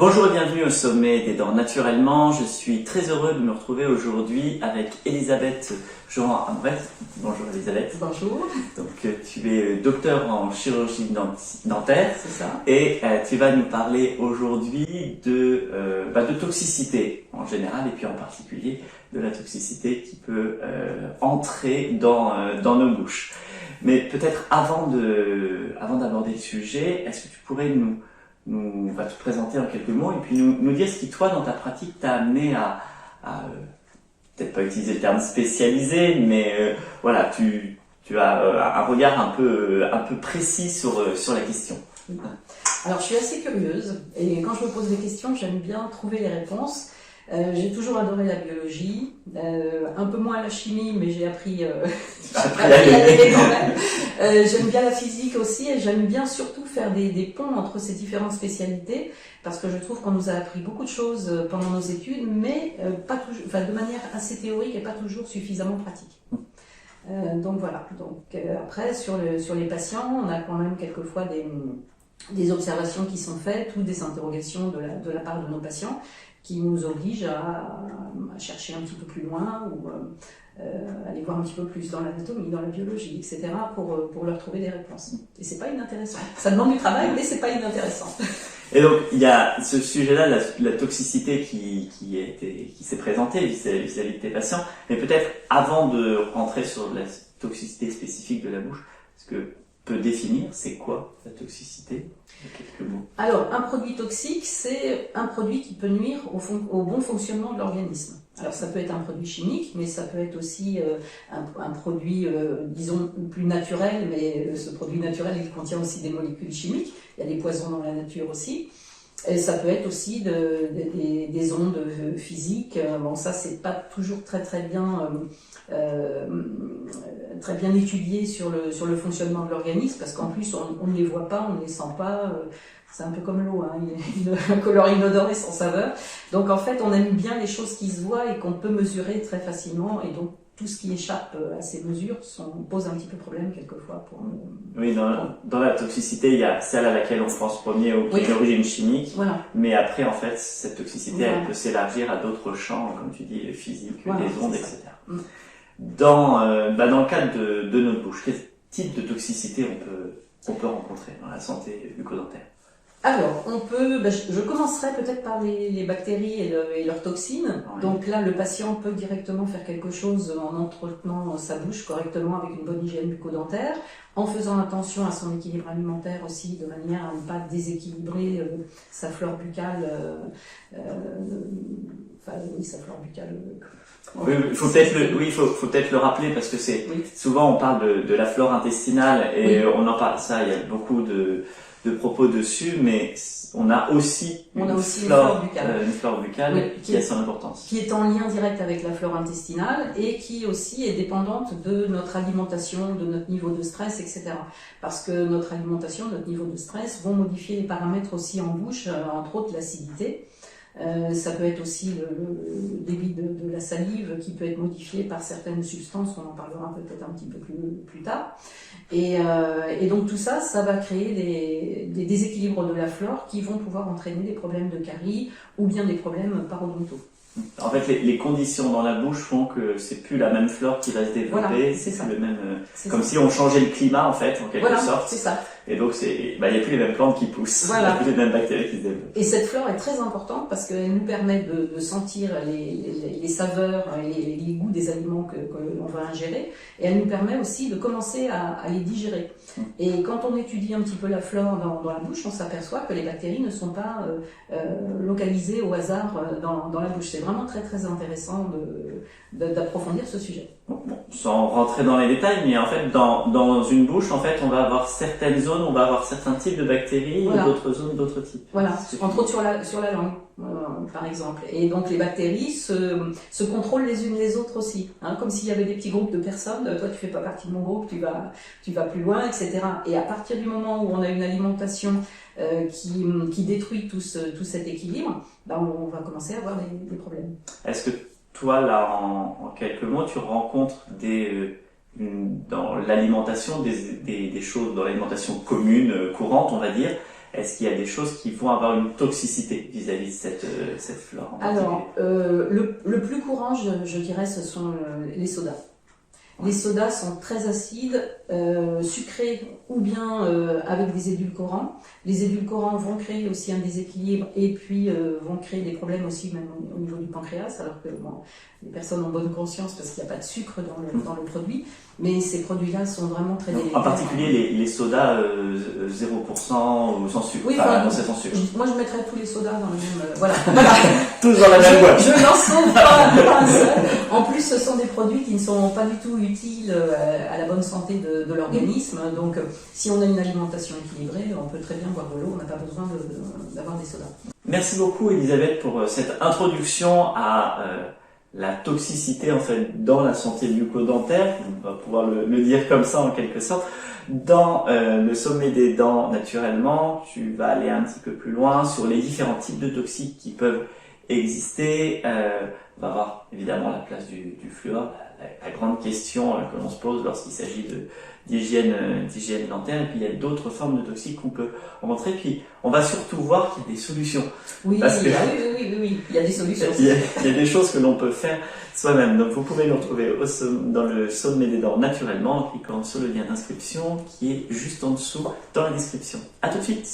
Bonjour et bienvenue au sommet des dents naturellement. Je suis très heureux de me retrouver aujourd'hui avec Elisabeth Johan-Ambreth. Bonjour Elisabeth. Bonjour. Donc tu es docteur en chirurgie dentaire. C'est ça. Et tu vas nous parler aujourd'hui de toxicité en général et puis en particulier de la toxicité qui peut entrer dans nos bouches. Mais peut-être avant d'aborder le sujet, est-ce que tu pourrais nous va te présenter en quelques mots et puis nous dire ce qui, toi, dans ta pratique, t'a amené à peut-être pas utiliser le terme spécialisé, mais voilà, tu as un regard un peu précis sur la question. Alors, je suis assez curieuse et quand je me pose des questions, j'aime bien trouver les réponses. J'ai toujours adoré la biologie, un peu moins la chimie, mais j'ai appris à l'aimer quand même. J'aime bien la physique aussi et j'aime bien surtout faire des ponts entre ces différentes spécialités parce que je trouve qu'on nous a appris beaucoup de choses pendant nos études, mais pas toujours, de manière assez théorique et pas toujours suffisamment pratique. Donc voilà. Donc après sur les patients, on a quand même quelquefois des observations qui sont faites ou des interrogations de la part de nos patients qui nous obligent à chercher un petit peu plus loin ou aller voir un petit peu plus dans l'anatomie, dans la biologie, etc. pour leur trouver des réponses. Et c'est pas inintéressant. Ça demande du travail, mais c'est pas inintéressant. Et donc il y a ce sujet-là, la toxicité qui s'est présentée vis-à-vis de tes patients. Mais peut-être avant de rentrer sur la toxicité spécifique de la bouche, est-ce que peut définir c'est quoi la toxicité en quelques mots? Alors, un produit toxique, c'est un produit qui peut nuire au bon fonctionnement de l'organisme. Alors, ça peut être un produit chimique, mais ça peut être aussi un produit, disons, plus naturel, mais ce produit naturel, il contient aussi des molécules chimiques. Il y a des poisons dans la nature aussi. Et ça peut être aussi des ondes physiques. Bon, ça, c'est pas toujours très bien étudié sur le fonctionnement de l'organisme, parce qu'en plus, on ne les voit pas, on ne les sent pas. C'est un peu comme l'eau, hein, un colore inodore et sans saveur. Donc, en fait, on aime bien les choses qui se voient et qu'on peut mesurer très facilement. Et donc, tout ce qui échappe à ces mesures pose un petit peu problème quelquefois pour nous. Oui, dans la toxicité, il y a celle à laquelle on pense premier ou qui est d'origine chimique. Voilà. Mais après, en fait, cette toxicité, elle peut s'élargir à d'autres champs, comme tu dis, physiques, des ondes, etc. Dans le cadre de notre bouche, quel type de toxicité on peut rencontrer dans la santé bucco-dentaire? Alors, je commencerai peut-être par les bactéries et leurs toxines. Oui. Donc là, le patient peut directement faire quelque chose en entretenant sa bouche correctement avec une bonne hygiène bucco-dentaire, en faisant attention à son équilibre alimentaire aussi, de manière à ne pas déséquilibrer sa flore buccale. Sa flore buccale. Oui, il faut peut-être le rappeler parce que souvent on parle de la flore intestinale et on en parle il y a beaucoup de propos dessus, mais on a aussi une flore buccale qui a son importance. Qui est en lien direct avec la flore intestinale et qui aussi est dépendante de notre alimentation, de notre niveau de stress, etc. Parce que notre alimentation, notre niveau de stress vont modifier les paramètres aussi en bouche, entre autres l'acidité. Ça peut être aussi le débit de la salive qui peut être modifié par certaines substances, on en parlera peut-être un petit peu plus tard. Et donc tout ça, ça va créer des déséquilibres de la flore qui vont pouvoir entraîner des problèmes de caries ou bien des problèmes parodontaux. En fait, les conditions dans la bouche font que c'est plus la même flore qui va se développer, voilà, c'est plus le même, comme si on changeait le climat en fait, en quelque sorte. C'est ça. Et donc il y a plus les mêmes plantes qui poussent, il y a plus les mêmes bactéries qui se développent. Et cette flore est très importante parce qu'elle nous permet de sentir les saveurs et les goûts des aliments que l'on va ingérer, et elle nous permet aussi de commencer à les digérer. Et quand on étudie un petit peu la flore dans la bouche, on s'aperçoit que les bactéries ne sont pas localisées au hasard dans la bouche. C'est vraiment très très intéressant d'approfondir ce sujet. Bon, sans rentrer dans les détails, mais en fait dans une bouche, en fait, on va avoir certaines zones, on va avoir certains types de bactéries et d'autres zones, d'autres types. Voilà, entre autres sur la langue, par exemple. Et donc les bactéries se contrôlent les unes les autres aussi, hein, comme s'il y avait des petits groupes de personnes. Toi, tu fais pas partie de mon groupe, tu vas plus loin, etc. Et à partir du moment où on a une alimentation qui détruit tout cet équilibre, on va commencer à avoir des problèmes. Est-ce que toi, là, en quelques mots, tu rencontres dans l'alimentation des choses, dans l'alimentation commune, courante, on va dire, est-ce qu'il y a des choses qui vont avoir une toxicité vis-à-vis de cette flore en particulier? Alors, le plus courant, je dirais, ce sont les sodas. Les sodas sont très acides, sucrés ou bien avec des édulcorants. Les édulcorants vont créer aussi un déséquilibre et puis vont créer des problèmes aussi même au niveau du pancréas, alors que bon, les personnes ont bonne conscience parce qu'il n'y a pas de sucre dans le produit. Mais ces produits-là sont vraiment très délétères. En particulier les sodas 0% ou sans sucre. Oui, enfin, c'est sans sucre. Moi, je mettrais tous les sodas dans le même. Voilà. Tous dans la même boîte. Je n'en sauve pas un seul. En plus, ce sont des produits qui ne sont pas du tout utiles à la bonne santé de l'organisme. Donc, si on a une alimentation équilibrée, on peut très bien boire de l'eau. On n'a pas besoin d'avoir des sodas. Merci beaucoup, Elisabeth, pour cette introduction à la toxicité en fait dans la santé bucco-dentaire, on va pouvoir le dire comme ça en quelque sorte. Dans le sommet des dents naturellement, tu vas aller un petit peu plus loin sur les différents types de toxiques qui peuvent exister. On va voir évidemment la place du fluor, la grande question que l'on se pose lorsqu'il s'agit d'hygiène dentaire, et puis il y a d'autres formes de toxiques qu'on peut montrer, puis on va surtout voir qu'il y a des solutions. Oui, oui, il y a des solutions. Il y a des choses que l'on peut faire soi-même. Donc vous pouvez nous retrouver dans le sommet des dents naturellement en cliquant sur le lien d'inscription qui est juste en dessous dans la description. À tout de suite.